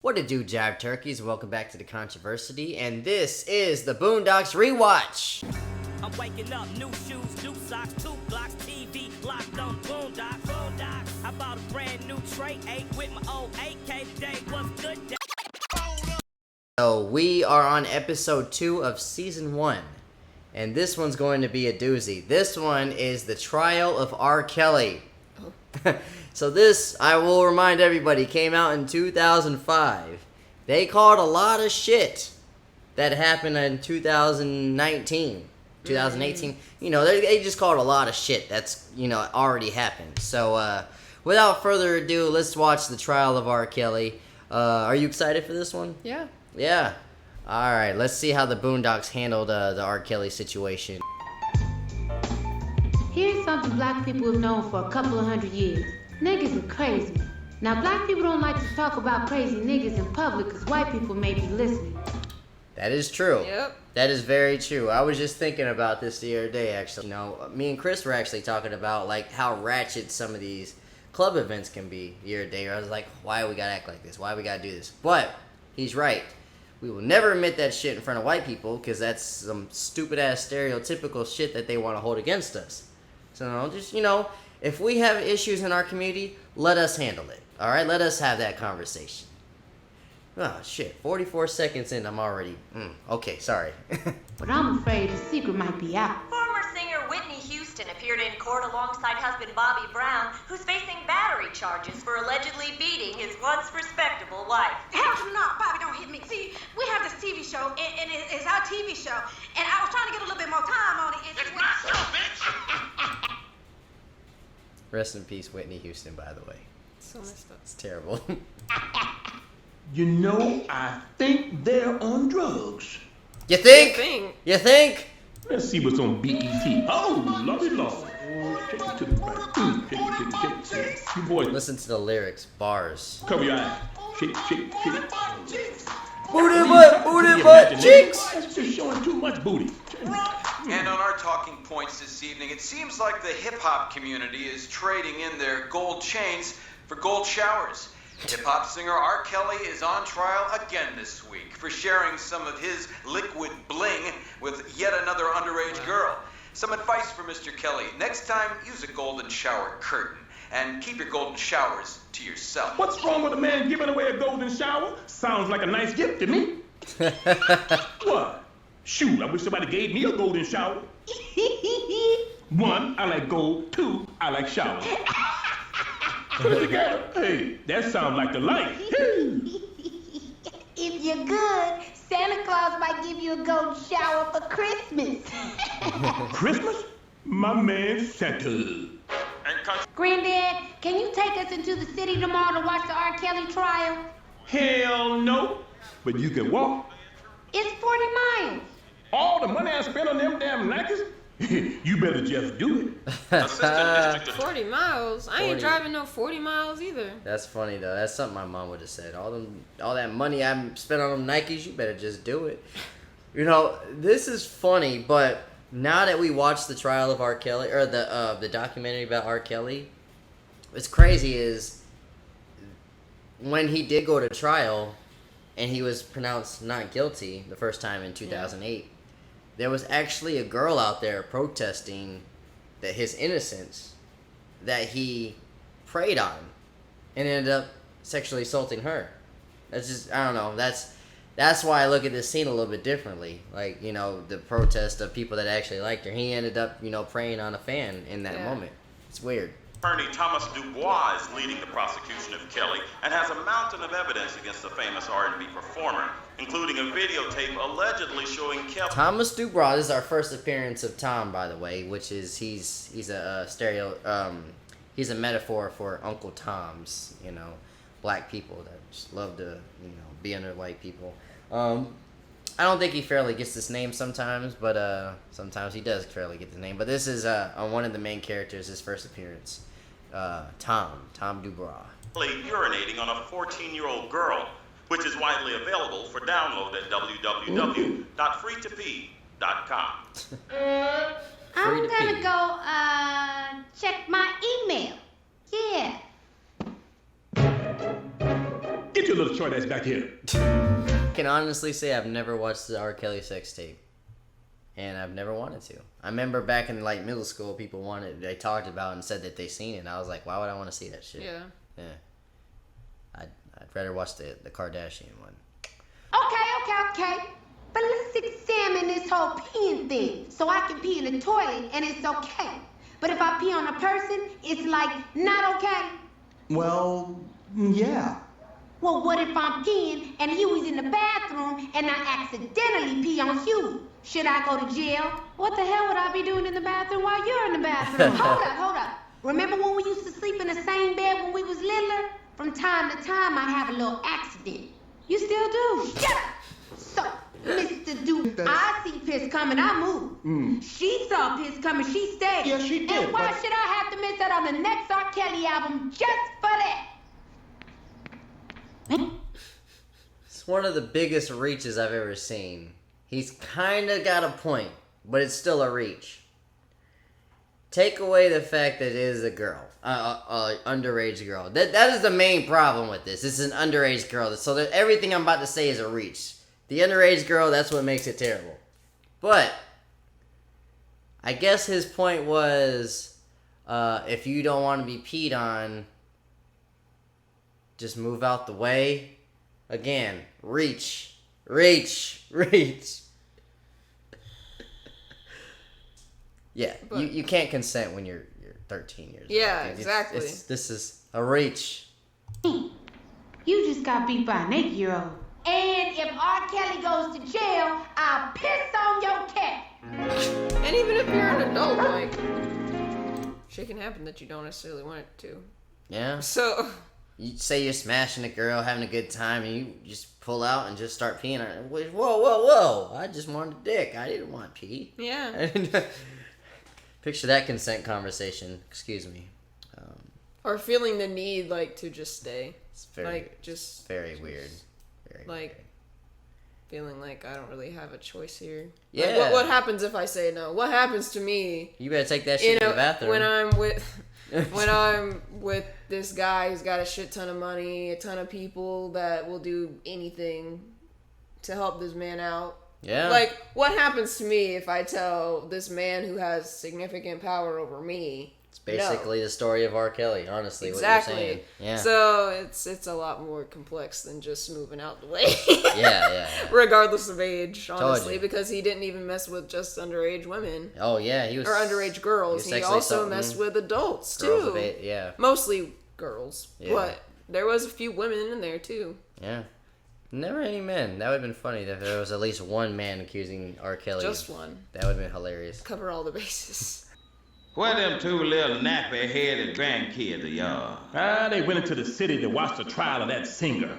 What it do, Jive Turkeys? Welcome back to the Controversy, and this is the Boondocks Rewatch. I'm waking up, new shoes, new socks, 2 blocks, TV, locked on Boondocks. Boondocks. I bought a brand new tray, 8 with my old AK today. What's good day? So we are on episode 2 of season 1, and this one's going to be a doozy. This one is the trial of R.Kelly. So this, I will remind everybody, came out in 2005. They called a lot of shit that happened in 2019, 2018. You know, they just called a lot of shit that's, already happened. So without further ado, let's watch the trial of R. Kelly. Are you excited for this one? Yeah. Yeah. All right, let's see how the Boondocks handled the R. Kelly situation. Here's something black people have known for a couple of 100 years. Niggas are crazy. Now, black people don't like to talk about crazy niggas in public because white people may be listening. That is true. Yep. That is very true. I was just thinking about this the other day, actually. Me and Chris were actually talking about, like, how ratchet some of these club events can be the other day. I was like, why we gotta act like this? Why we gotta do this? But he's right. We will never admit that shit in front of white people because that's some stupid-ass stereotypical shit that they want to hold against us. So, just, if we have issues in our community, let us handle it. All right? Let us have that conversation. Oh, shit. 44 seconds in, I'm already... okay, sorry. But I'm afraid the secret might be out. Former singer Whitney Houston appeared in court alongside husband Bobby Brown, who's facing battery charges for allegedly beating his once respectable wife. Hell no, Bobby, don't hit me. See, we have this TV show, and it's our TV show, and I was trying to get a little bit more time on it. It's my show, bitch! Rest in peace, Whitney Houston, by the way. So messed up. It's terrible. I think they're on drugs. You think? Thing. You think? Let's see what's on BET. Oh, lordy lord. Shake it to the right. Shake. You boys, Listen to the lyrics, bars. cover your eyes. Shake. Booty butt, cheeks! That's just showing too much booty. And on our talking points this evening, it seems like the hip-hop community is trading in their gold chains for gold showers. Hip-hop singer R. Kelly is on trial again this week for sharing some of his liquid bling with yet another underage girl. Some advice for Mr. Kelly. Next time, use a golden shower curtain and keep your golden showers to yourself. What's wrong with a man giving away a golden shower? Sounds like a nice gift to me. What? Shoot, I wish somebody gave me a golden shower. 1, I like gold. 2, I like showers. Put it together. Hey, that sounds like the life. If you're good, Santa Claus might give you a gold shower for Christmas. Christmas? My man Santa. Granddad, can you take us into the city tomorrow to watch the R. Kelly trial? Hell no. But you can walk. It's 40 miles. All the money I spent on them damn Nikes? You better just do it. 40 miles? I 40. ain't driving no 40 miles either. That's funny though. That's something my mom would have said. All that money I spent on them Nikes, you better just do it. This is funny, but now that we watched the trial of R. Kelly, or the documentary about R. Kelly, what's crazy is when he did go to trial and he was pronounced not guilty the first time in 2008, there was actually a girl out there protesting that his innocence, that he preyed on and ended up sexually assaulting her. That's just, I don't know, that's why I look at this scene a little bit differently. Like, the protest of people that actually liked her. He ended up, preying on a fan in that moment. It's weird. Attorney Thomas Dubois is leading the prosecution of Kelly and has a mountain of evidence against the famous R&B performer, including a videotape allegedly showing Kelly. Thomas Dubois, this is our first appearance of Tom, by the way, which is he's a he's a metaphor for Uncle Toms, black people that just love to be under white people. I don't think he fairly gets this name sometimes, but sometimes he does fairly get the name. But this is one of the main characters, his first appearance. Tom Dubois. Urinating on a 14-year-old girl, which is widely available for download at www.freetopee.com. I'm gonna go check my email. Yeah. Get your little short ass back here. I can honestly say I've never watched the R. Kelly sex tape. And I've never wanted to. I remember back in like middle school, they talked about and said that they seen it. And I was like, why would I want to see that shit? Yeah. Yeah. I'd rather watch the Kardashian one. Okay. But let's examine this whole peeing thing. So I can pee in the toilet and it's okay. But if I pee on a person, it's like not okay. Well, yeah. Well, what if I'm peeing and Huey's in the bathroom and I accidentally pee on Huey? Should I go to jail? What the hell would I be doing in the bathroom while you're in the bathroom? Hold up. Remember when we used to sleep in the same bed when we was littler? From time to time, I'd have a little accident. You still do? Shut up! So, Mr. Duke, I see piss coming, I move. She saw piss coming, she stayed. Yeah, she did, And why but- should I have to miss out on the next R. Kelly album just for that? It's one of the biggest reaches I've ever seen. He's kind of got a point, but it's still a reach. Take away the fact that it is a girl, underage girl. That is the main problem with this. This is an underage girl, so that everything I'm about to say is a reach. The underage girl, that's what makes it terrible. But I guess his point was, if you don't want to be peed on, just move out the way. Again, reach. Yeah, But- you can't consent when you're 13 years old. Yeah, Dude, exactly. This is a reach. You just got beat by an 8-year-old. And if R. Kelly goes to jail, I'll piss on your cat. And even if you're an adult, like, shit can happen that you don't necessarily want it to. Yeah. So, You say you're smashing a girl, having a good time, and you just pull out and just start peeing on her. Whoa. I just wanted a dick. I didn't want pee. yeah. Picture that consent conversation. Excuse me. Or feeling the need, like, to just stay. It's very, Like, just, very weird. Very like, weird. feeling like I don't really have a choice here. Yeah. Like, what happens if I say no? What happens to me? You better take that shit to the bathroom. when I'm with this guy who's got a shit ton of money, a ton of people that will do anything to help this man out. Yeah. Like, what happens to me if I tell this man who has significant power over me? It's basically the story of R. Kelly, honestly. Exactly. What you're saying. Yeah. So it's a lot more complex than just moving out the way. yeah. Regardless of age, honestly, you. because he didn't even mess with just underage women Oh yeah, he was. or underage girls. He sexually also something. messed with adults Girls too. of eight, yeah. Mostly girls, Yeah. but there was a few women in there too. Yeah. Never any men. That would have been funny if there was at least one man accusing R. Kelly. Just one. That would have been hilarious. Cover all the bases. Where them two little nappy-headed grandkids of y'all? They went into the city to watch the trial of that singer.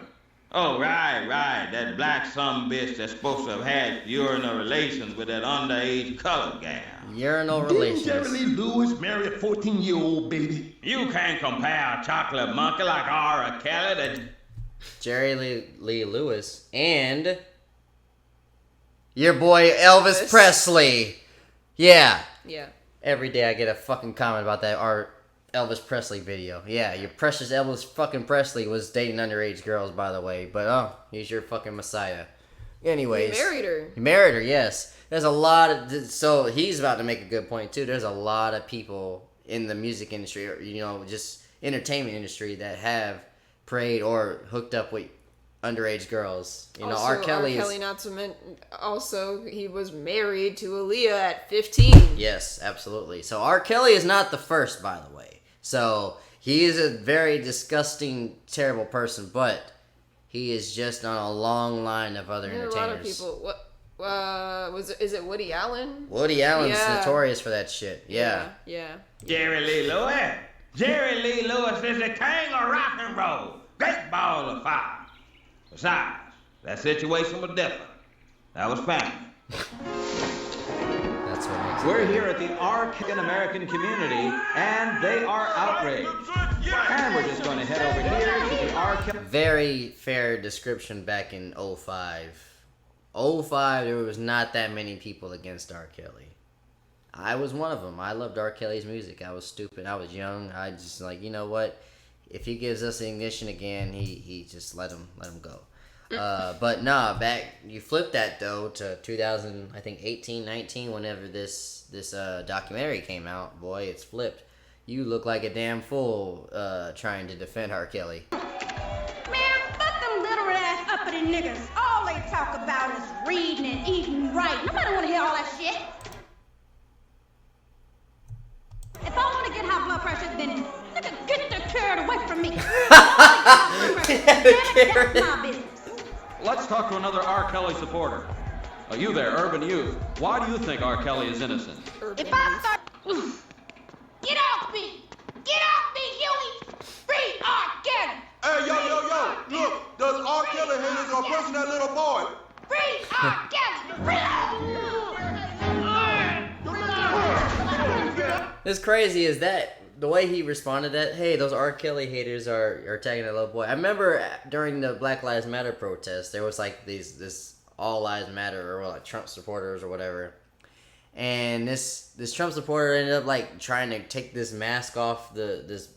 Oh, right. That black sumbitch that's supposed to have had urinal relations with that underage colored gal. Urinal Didn't relations. Jerry Lee Lewis marry a 14-year-old baby? You can't compare a chocolate monkey like R. Kelly to... Jerry Lee Lewis and your boy Elvis Presley. Yeah. Yeah. Every day I get a fucking comment about that Elvis Presley video. Yeah, your precious Elvis fucking Presley was dating underage girls, by the way. But he's your fucking messiah. Anyways, He married her. He married her. Yes. There's a lot of so he's about to make a good point too. There's a lot of people in the music industry, or just entertainment industry, that have preyed or hooked up with underage girls. Also, R. Kelly is. not to mention, also he was married to Aaliyah at 15. Yes, absolutely. So R. Kelly is not the first, by the way. So he is a very disgusting, terrible person, but he is just on a long line of other There are entertainers. a lot of people. What is it Woody Allen? Woody Allen's Yeah. notorious for that shit. Yeah. Jerry Lee Lewis. Jerry Lee Lewis is the king of rock and roll. Great ball of fire. Besides, that situation was different. That was family. That's what makes We're here at the R.Kelly American community, and they are outraged. And we're just going to head over here to the R.Kelly. Very fair description back in 05. 05, there was not that many people against R. Kelly. I was one of them. I loved R. Kelly's music. I was stupid. I was young. I just you know what? if he gives us ignition again, he just let him go. But nah, you flip that though to 2018, 19, whenever this documentary came out. Boy, it's flipped. You look like a damn fool trying to defend R.Kelly. Man, fuck them literate ass uppity niggas. All they talk about is reading and eating right. Nobody wanna hear all that shit. If I wanna get high blood pressure, then nigga, get the carrot away from me. That's my business. Let's talk to another R. Kelly supporter. You there, Urban Youth. Why do you think R. Kelly is innocent? If I start... Get off me! Get off me, Huey! Free R. Kelly! Hey, yo! Look, those R. Kelly haters are pushing that little boy. Free R. Kelly! It's crazy is that the way he responded that, hey, those R. Kelly haters are attacking that little boy. I remember during the Black Lives Matter protest, there was like this All Lives Matter or like Trump supporters or whatever. And this Trump supporter ended up like trying to take this mask off this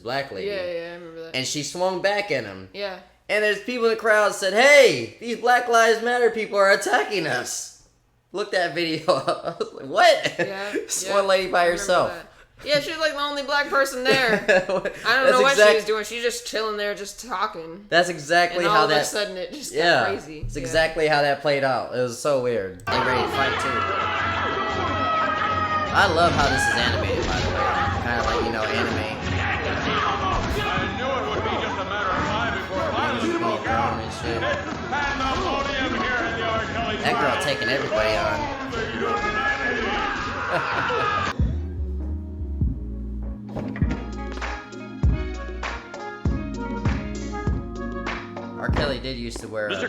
black lady. Yeah, I remember that. And she swung back at him. Yeah. And there's people in the crowd said, hey, these Black Lives Matter people are attacking us. Look that video. I was like, what? Yeah. One lady by herself. That. Yeah, she was like the only black person there. I don't know what she was doing. She's just chilling there, just talking. That's exactly and how all that. of a sudden, it just got crazy. It's exactly how that played out. It was so weird. They ready to fight too. I love how this is animated, by the way. Kind of like anime. I knew it would be just a matter of time before violence broke out. It's pandemonium here in the R.Kelly. That girl taking everybody on. R.Kelly did used to wear Mr.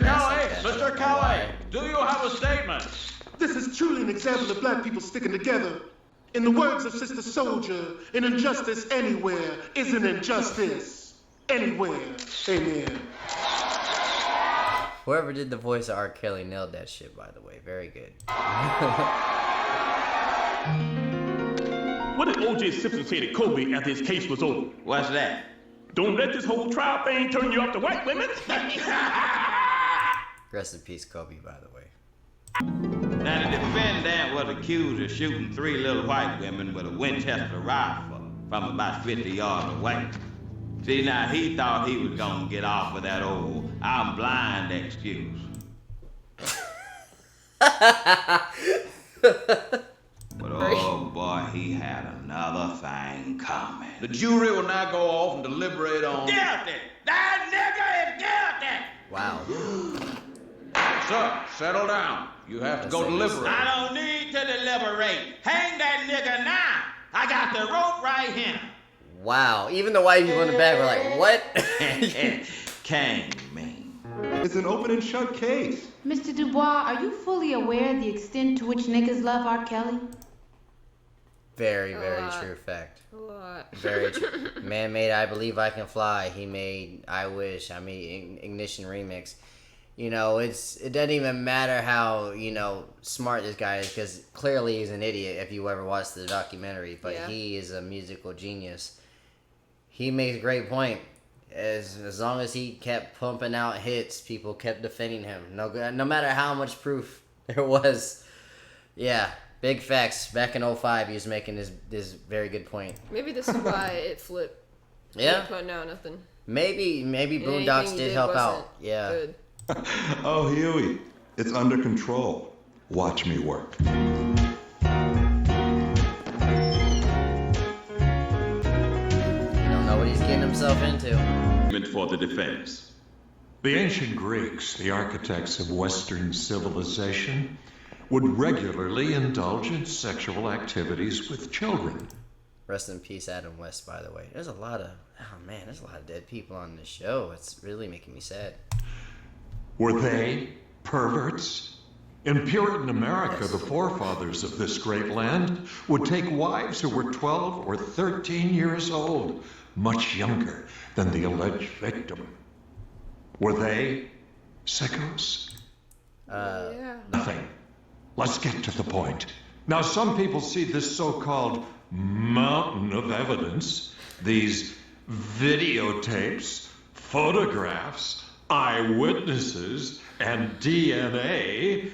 Kelly, do you have a statement? This is truly an example of black people sticking together. In the words of Sister Soldier, an injustice anywhere is an injustice. Anywhere. Amen. Whoever did the voice of R. Kelly nailed that shit, by the way. Very good. What did O.J. Simpson say to Kobe after his case was over? What's that? Don't let this whole trial thing turn you off to white women. Rest in peace, Kobe, by the way. Now, the defendant was accused of shooting 3 little white women with a Winchester rifle from about 50 yards away. See, now, he thought he was going to get off with that old I'm blind excuse. But oh boy, he had another thing coming. The jury will now go off and deliberate on... Guilty! That nigga is guilty! Wow. Sir, settle down. You have to go deliberate. I don't need to deliberate. Hang that nigga now. I got the rope right here. Wow. Even the white people in the back were like, what? Can't mean. It's an open and shut case. Mr. Dubois, are you fully aware of the extent to which niggas love R. Kelly? Very, very true fact. A lot. Very true. Man made I Believe I Can Fly. He made I Wish. I made Ignition Remix. It doesn't even matter how, smart this guy is, because clearly he's an idiot if you ever watched the documentary, but he is a musical genius. He makes a great point. As long as he kept pumping out hits, people kept defending him. No matter how much proof there was. Yeah, big facts. Back in 2005, he was making this very good point. Maybe this is why it flipped. Yeah. Putting out nothing. Maybe Boondocks did help out. Yeah. Good. Oh, Huey, it's under control. Watch me work. You don't know what he's getting himself into. For the defense. The ancient Greeks, the architects of Western civilization, would regularly indulge in sexual activities with children. Rest in peace, Adam West, by the way. There's a lot of dead people on this show. It's really making me sad. Were they perverts? In Puritan America, the forefathers of this great land would take wives who were 12 or 13 years old, much younger than the alleged victim. Were they sickos? Yeah. Nothing. Let's get to the point. Now, some people see this so-called mountain of evidence, these videotapes, photographs, eyewitnesses, and DNA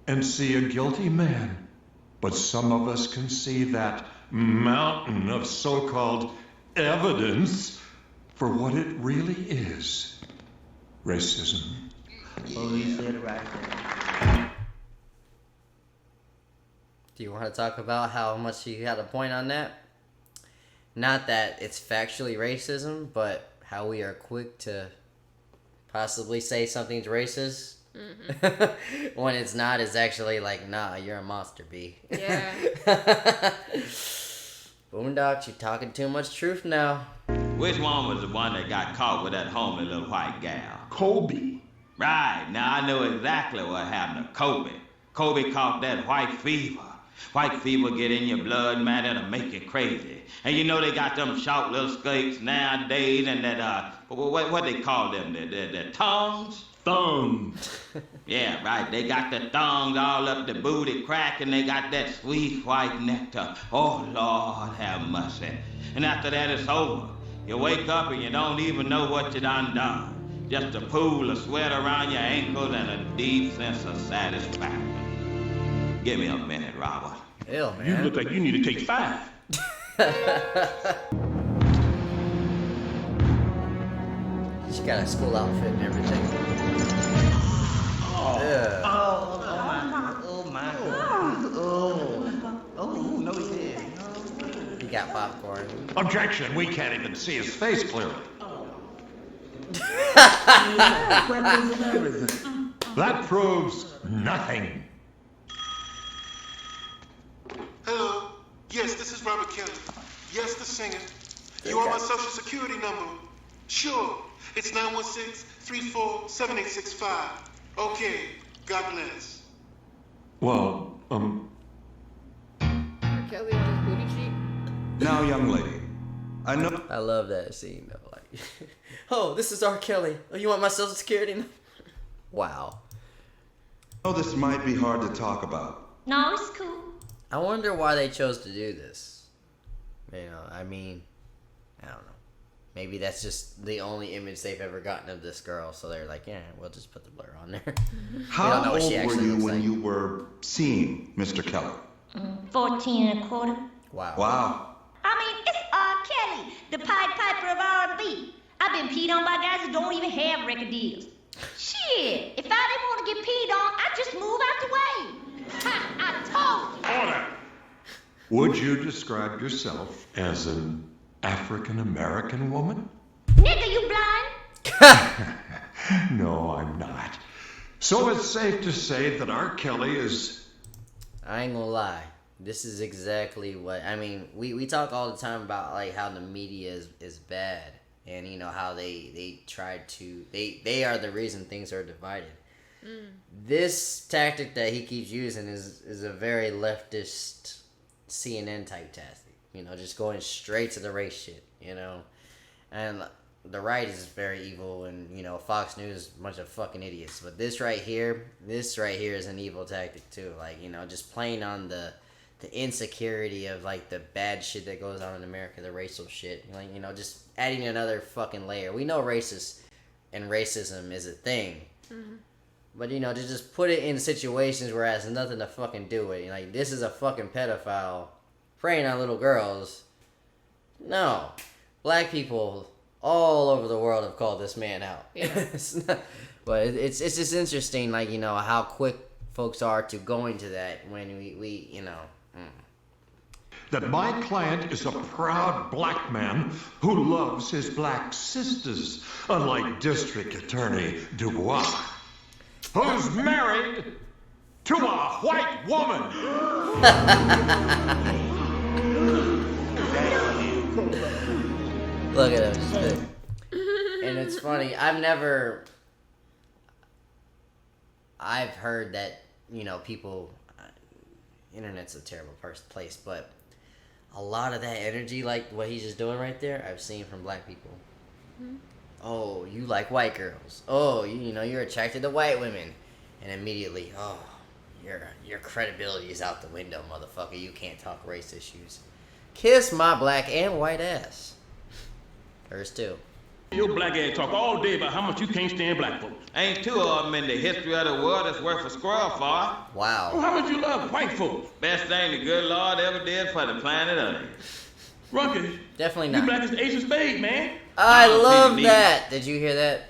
and see a guilty man. But some of us can see that mountain of so-called evidence for what it really is. Racism. Oh, he said it right there. Do you want to talk about how much you had a point on that? Not that it's factually racism, but how we are quick to possibly say something's racist. Mm-hmm. When it's not, it's actually like, nah, you're a monster, B. Yeah. Boondocks, you're talking too much truth now. Which one was the one that got caught with that homely little white gal? Kobe. Right, now I know exactly what happened to Kobe. Kobe caught that white fever. White fever get in your blood, man, it'll make you crazy. And you know they got them short little skirts nowadays and that, what they call them, the tongues? Thumbs. Yeah, right, they got the thongs all up the booty crack and they got that sweet white nectar. Oh, Lord have mercy. And after that it's over. You wake up and you don't even know what you done. Just a pool of sweat around your ankles and a deep sense of satisfaction. Give me a minute, Robert. Ew, man. You look like you need to take 5. She got a school outfit and everything. Oh my God. Oh, no, he did. He got popcorn. Objection, we can't even see his face clearly. That proves nothing. Hello. Yes, this is Robert Kelly. Yes, the singer. You want my social security number? Sure. It's 916-34-7865. Okay. God bless. Well, R.Kelly on his booty cheek. Now, young lady, I know. I love that scene though. Like, oh, this is R. Kelly. Oh, you want my social security number? Wow. I know this might be hard to talk about. No, it's cool. I wonder why they chose to do this. You know, I mean, I don't know. Maybe that's just the only image they've ever gotten of this girl, so they're like, yeah, we'll just put the blur on there. How old were you when you were seeing Mr. Kelly? 14 and a quarter. Wow. Wow. I mean, it's R. Kelly, the Pied Piper of R&B. I've been peed on by guys that don't even have record deals. Shit, if I didn't want to get peed on, I'd just move out the way. Ha, I told you. Order. would you describe yourself as an African American woman? Nigga, you blind? No, I'm not. So it's safe to say that R.Kelly is... I ain't gonna lie. This is exactly what... I mean, we talk all the time about like how the media is bad. And, you know, how they try to... They are the reason things are divided. Mm. This tactic that he keeps using is a very leftist CNN type tactic. You know, just going straight to the race shit, you know. And the right is very evil, and, you know, Fox News, a bunch of fucking idiots. But this right here is an evil tactic too. Like, you know, just playing on the insecurity of, like, the bad shit that goes on in America, the racial shit. Like, you know, just adding another fucking layer. We know racist and racism is a thing. Mm-hmm. But, you know, to just put it in situations where it has nothing to fucking do with it. Like, this is a fucking pedophile preying on little girls. No. Black people all over the world have called this man out. Yeah. But it's just interesting, like, you know, how quick folks are to go into that when we you know. That my client is a proud black man who loves his black sisters, unlike District Attorney Dubois, who's married to a white woman. Look at him. And it's funny, I've heard that, you know, people, internet's a terrible place, but a lot of that energy, like what he's just doing right there, I've seen from black people. Mm-hmm. Oh, you like white girls. Oh, you know, you're attracted to white women. And immediately, oh, your credibility is out the window, motherfucker. You can't talk race issues. Kiss my black and white ass. Hers too. Your black ass talk all day about how much you can't stand black folks. Ain't two of them in the history of the world that's worth a squirrel for. Well, Wow. how much you love white folks? Best thing the good Lord ever did for the planet Earth. Ruckus, Definitely you not. black as the ace of spades, man. I don't love see the that. Did you hear that?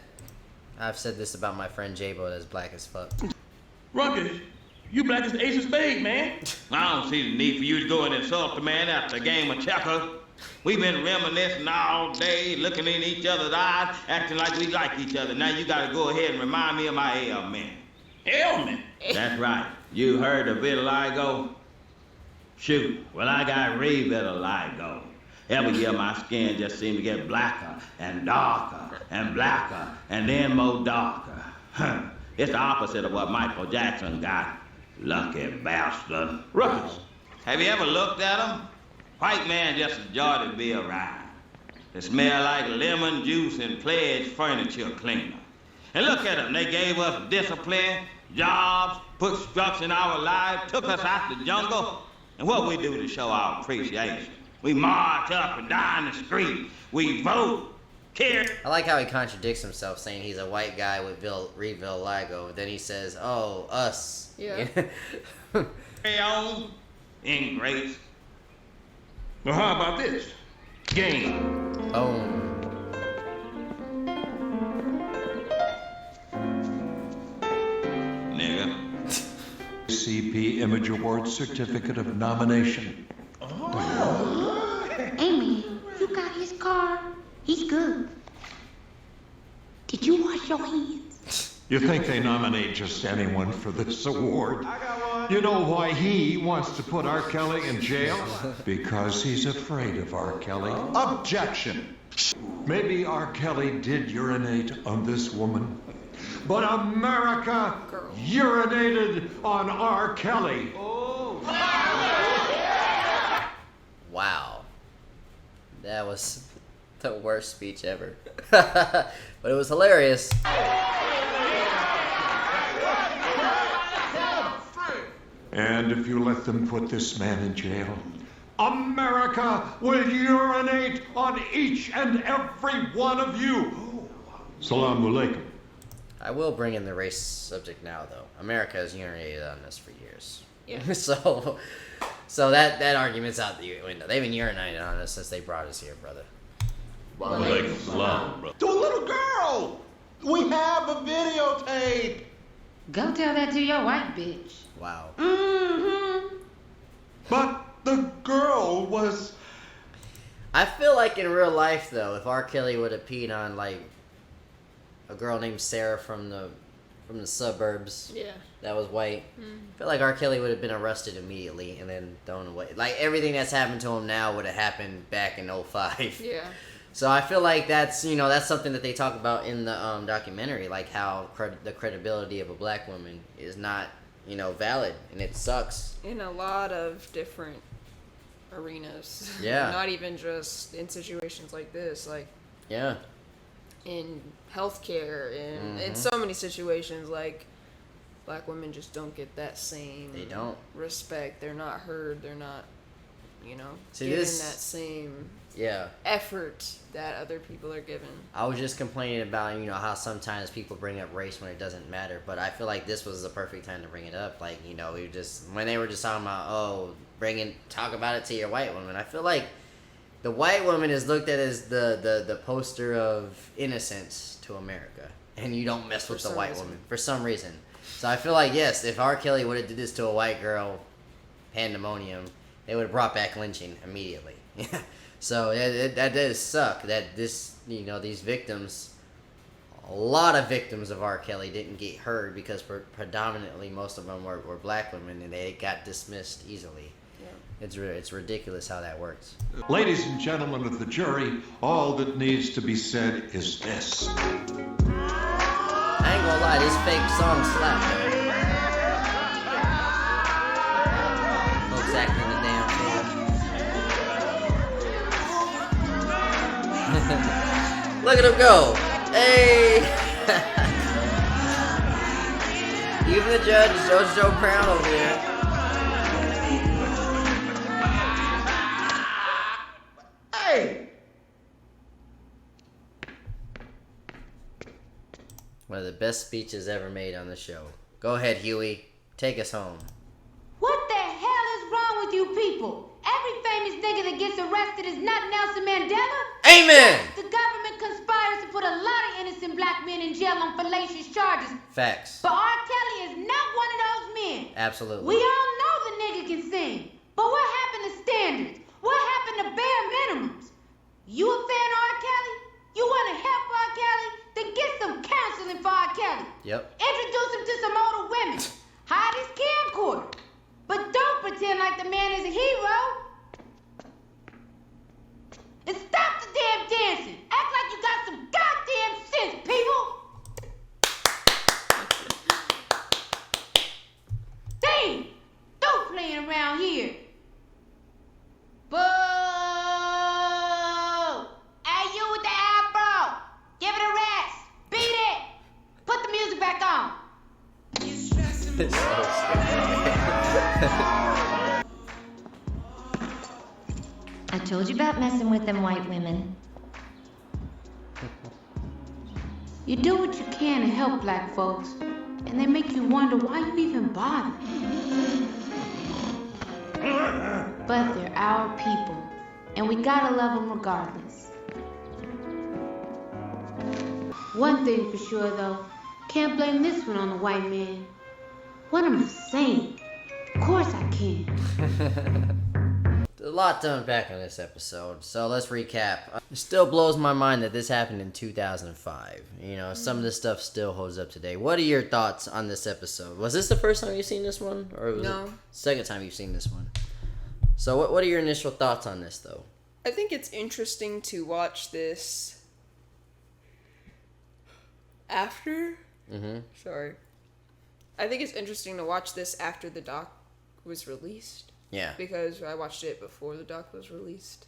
I've said this about my friend J-Bo that's black as fuck. Ruckus, you black as the ace of spades, man. I don't see the need for you to go and insult the man after a game of checkers. We've been reminiscing all day, looking in each other's eyes, acting like we like each other. Now you gotta go ahead and remind me of my ailment. Ailment? That's right. You heard of vitiligo? Shoot, well I got re-vitiligo. Every year my skin just seems to get blacker and darker and blacker and then more darker. It's the opposite of what Michael Jackson got. Lucky bastard. Ruckus. Have you ever looked at him? White man just a joy to be around. They smell like lemon juice and pledge furniture cleaner. And look at them, they gave us discipline, jobs, put structure in our lives, took us out the jungle. And what we do to show our appreciation? We march up and down the street. We vote, care. I like how he contradicts himself, saying he's a white guy with vitiligo. Then he says, "Oh, us." Yeah. Carry on in grace. Well, how about this? Game. Oh. Nigga. CP Image Award Certificate of Nomination. Amy, you got his car? He's good. Did you wash your hands? You think they nominate just anyone for this award? You know why he wants to put R.Kelly in jail? Because he's afraid of R.Kelly. Objection! Maybe R.Kelly did urinate on this woman, but America urinated on R.Kelly. Wow. That was the worst speech ever. But it was hilarious. And if you let them put this man in jail, America will urinate on each and every one of you. Salaam alaikum. I will bring in the race subject now, though. America has urinated on us for years. Yeah. So that argument's out the window. They've been urinating on us since they brought us here, brother. To a little girl! We have a videotape! Go tell that to your white bitch. Wow. Mm-hmm. But the girl was... I feel like in real life, though, if R. Kelly would have peed on, like, a girl named Sarah from the suburbs that was white, I feel like R. Kelly would have been arrested immediately and then thrown away. Like, everything that's happened to him now would have happened back in 2005. Yeah. So I feel like that's something that they talk about in the documentary, like how the credibility of a black woman is not, valid, and it sucks. In a lot of different arenas. Yeah. Not even just in situations like this, like Yeah. in healthcare, in so many situations, like black women just don't get that same respect. They're not heard. They're not, given that same effort that other people are given. I was just complaining about, how sometimes people bring up race when it doesn't matter, but I feel like this was the perfect time to bring it up. Like, when they were just talking about, talk about it to your white woman. I feel like the white woman is looked at as the poster of innocence to America, and you don't mess with the white woman for some reason. So I feel like, yes, if R. Kelly would have did this to a white girl, pandemonium, they would have brought back lynching immediately. So that does suck that these victims, a lot of victims of R. Kelly didn't get heard because predominantly most of them were black women, and they got dismissed easily. Yeah. It's ridiculous how that works. Ladies and gentlemen of the jury, all that needs to be said is this. I ain't gonna lie, this fake song slapped though. Folks acting the damn fool. Look at him go. Hey. Even the judge is Joe Crown over there. Hey! One of the best speeches ever made on the show. Go ahead, Huey. Take us home. What the hell is wrong with you people? Every famous nigga that gets arrested is not Nelson Mandela. Amen! The government conspires to put a lot of innocent black men in jail on fallacious charges. Facts. But R. Kelly is not one of those men. Absolutely. We all know the nigga can sing. But what happened to standards? What happened to bare minimums? You a fan of R. Kelly? You want to help R. Kelly? Then get some counseling for R. Kelly. Yep. Introduce him to some older women. Hide his camcorder. But don't pretend like the man is a hero. And stop the damn dancing. Act like you got some goddamn sense, people. Damn. Don't playing around here. Boo! Hey, you with the afro. Give it a rest. Beat it. Put the music back on. I told you about messing with them white women. You do what you can to help black folks, and they make you wonder why you even bother. But they're our people, and we gotta love them regardless. One thing for sure, though, can't blame this one on the white man. What am I saying? Of course I can. A lot to unpack on this episode, so let's recap. It still blows my mind that this happened in 2005. You know, some of this stuff still holds up today. What are your thoughts on this episode? Was this the first time you've seen this one? Or was it the second time you've seen this one? So what are your initial thoughts on this, though? I think it's interesting to watch this after. Sorry. I think it's interesting to watch this after the doc was released. Yeah. Because I watched it before the doc was released.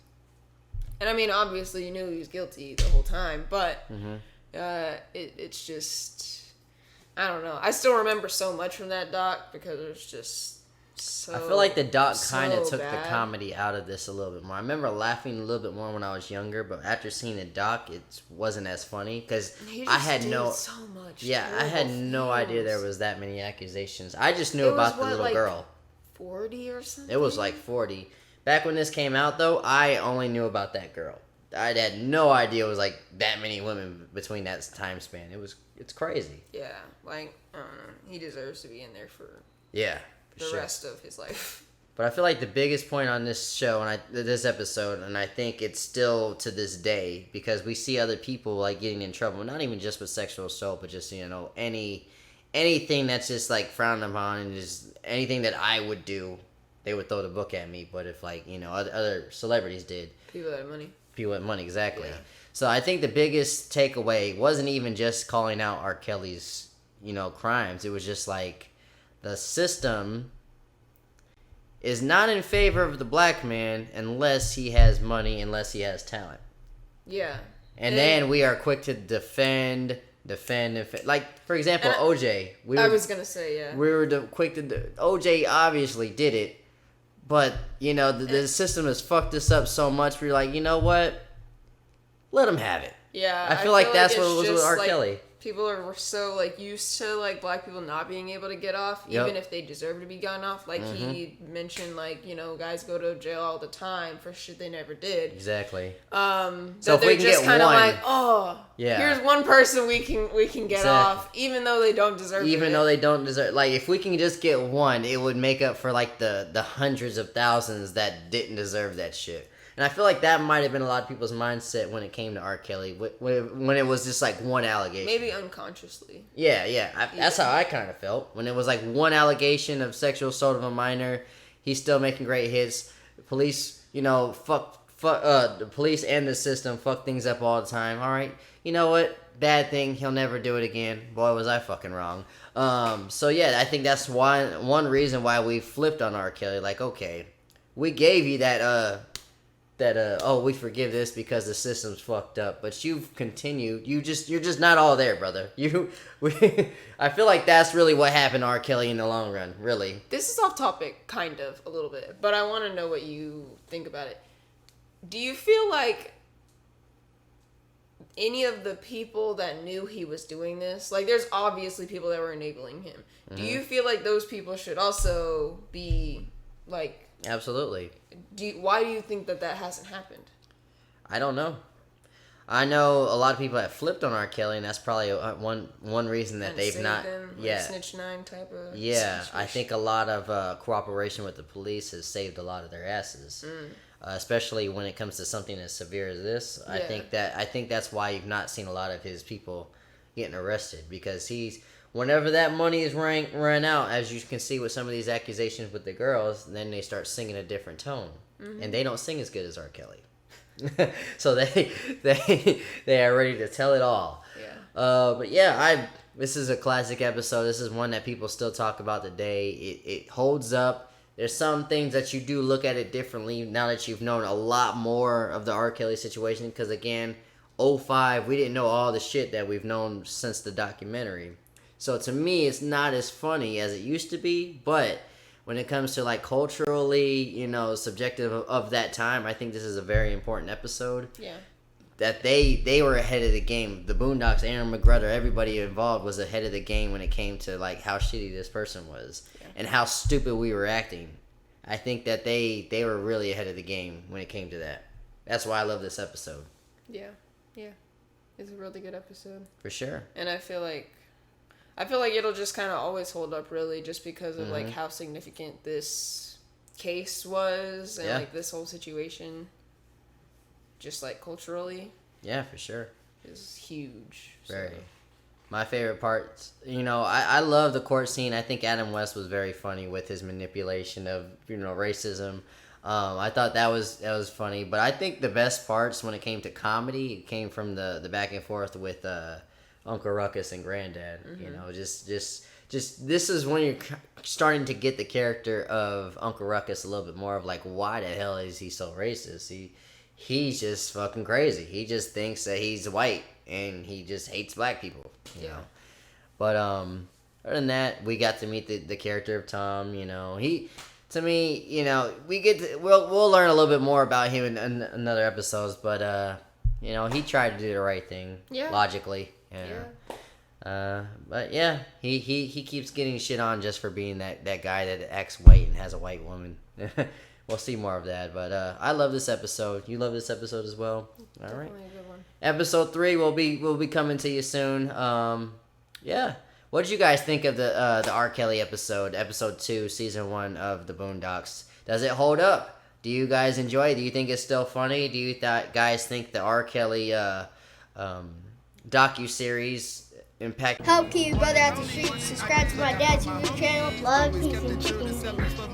And I mean, obviously, you knew he was guilty the whole time, but it's just, I don't know. I still remember so much from that doc because it was just so I feel like the doc kind of took bad. the comedy out of this a little bit more. I remember laughing a little bit more when I was younger, but after seeing the doc, it wasn't as funny because I had so much. Yeah, I had no idea there was that many accusations. I just knew about the little girl. 40 or something? It was like 40. Back when this came out, though, I only knew about that girl. I had no idea it was like that many women between that time span. It's crazy. Yeah, like, I don't know. He deserves to be in there for the sure. rest of his life. But I feel like the biggest point on this show and this episode, and I think it's still to this day, because we see other people like getting in trouble, not even just with sexual assault, but just, you know, anything that's just like frowned upon, and just anything that I would do, they would throw the book at me. But if, like, you know, other celebrities did, People that have money. People with money, exactly. Yeah. So I think the biggest takeaway wasn't even just calling out R. Kelly's, you know, crimes. It was just like the system is not in favor of the black man unless he has money, unless he has talent. Yeah. And then we are quick to defend. Like, for example, OJ. I was going to say, yeah. We were quick to... OJ obviously did it, but, you know, the system has fucked us up so much, we're like, you know what? Let him have it. Yeah. I feel like that's what it was with R. Kelly. People are so, like, used to, like, black people not being able to get off, even if they deserve to be gone off. Like, he mentioned, like, you know, guys go to jail all the time for shit they never did. Exactly. So if they're we can just get kind of one, like, here's one person we can get off, even though they don't deserve it. Even though they don't deserve, like, if we can just get one, it would make up for, like, the hundreds of thousands that didn't deserve that shit. And I feel like that might have been a lot of people's mindset when it came to R. Kelly, when it was just like one allegation. Maybe unconsciously. Yeah. That's how I kind of felt. When it was like one allegation of sexual assault of a minor, he's still making great hits. Police, you know, the police and the system fuck things up all the time. All right, you know what? Bad thing. He'll never do it again. Boy, was I fucking wrong. So yeah, I think that's one reason why we flipped on R. Kelly. Like, okay, we gave you that we forgive this because the system's fucked up, but you've continued. You're just not all there, brother. I feel like that's really what happened to R. Kelly in the long run, really. This is off topic, kind of, a little bit, but I want to know what you think about it. Do you feel like, I don't know, I feel like it's just like black people not being able to get off, even if they deserve to be gone off. Like, he mentioned, like, you know, guys go to jail all the time for shit they never did. Exactly. any of the people that knew he was doing this, like there's obviously people that were enabling him. Do you feel like those people should also be like... Absolutely. Why do you think that hasn't happened? I don't know. I know a lot of people have flipped on R. Kelly, and that's probably one reason that they've not... Them, like Snitch 9 type of Yeah, situation. I think a lot of cooperation with the police has saved a lot of their asses. Especially when it comes to something as severe as this. Yeah. I think that's why you've not seen a lot of his people getting arrested, because whenever that money is run out, as you can see with some of these accusations with the girls, then they start singing a different tone, and they don't sing as good as R. Kelly. So they are ready to tell it all. Yeah. But yeah, this is a classic episode. This is one that people still talk about today. It holds up. There's some things that you do look at it differently now that you've known a lot more of the R. Kelly situation. Because again, 2005, we didn't know all the shit that we've known since the documentary. So to me, it's not as funny as it used to be. But when it comes to like culturally, subjective of that time, I think this is a very important episode. Yeah. That they were ahead of the game. The Boondocks, Aaron McGruder, everybody involved was ahead of the game when it came to like how shitty this person was and how stupid we were acting. I think that they were really ahead of the game when it came to that. That's why I love this episode. Yeah. It's a really good episode. For sure. And I feel like it'll just kind of always hold up, really, just because of like how significant this case was and like this whole situation. Just like culturally, yeah, for sure, is huge. Very. So. My favorite parts, I love the court scene. I think Adam West was very funny with his manipulation of racism. I thought that was funny, but I think the best parts when it came to comedy, it came from the back and forth with Uncle Ruckus and Granddad. Just this is when you're starting to get the character of Uncle Ruckus a little bit more of like, why the hell is he so racist? He's just fucking crazy. He just thinks that he's white and he just hates black people, you know. But other than that, we got to meet the character of Tom. He, to me, we'll learn a little bit more about him in another episodes. But he tried to do the right thing, logically. But yeah, he keeps getting shit on just for being that guy that acts white and has a white woman. We'll see more of that, but I love this episode. You love this episode as well. All right. Definitely a good one. Episode 3 will be coming to you soon. Yeah. What did you guys think of the R. Kelly episode 2, season 1 of the Boondocks? Does it hold up? Do you guys enjoy it? Do you think it's still funny? Do you guys think the R. Kelly docu-series impact? Help keep your brother out the streets. Subscribe to my dad's YouTube channel. Love, peace, and chicken.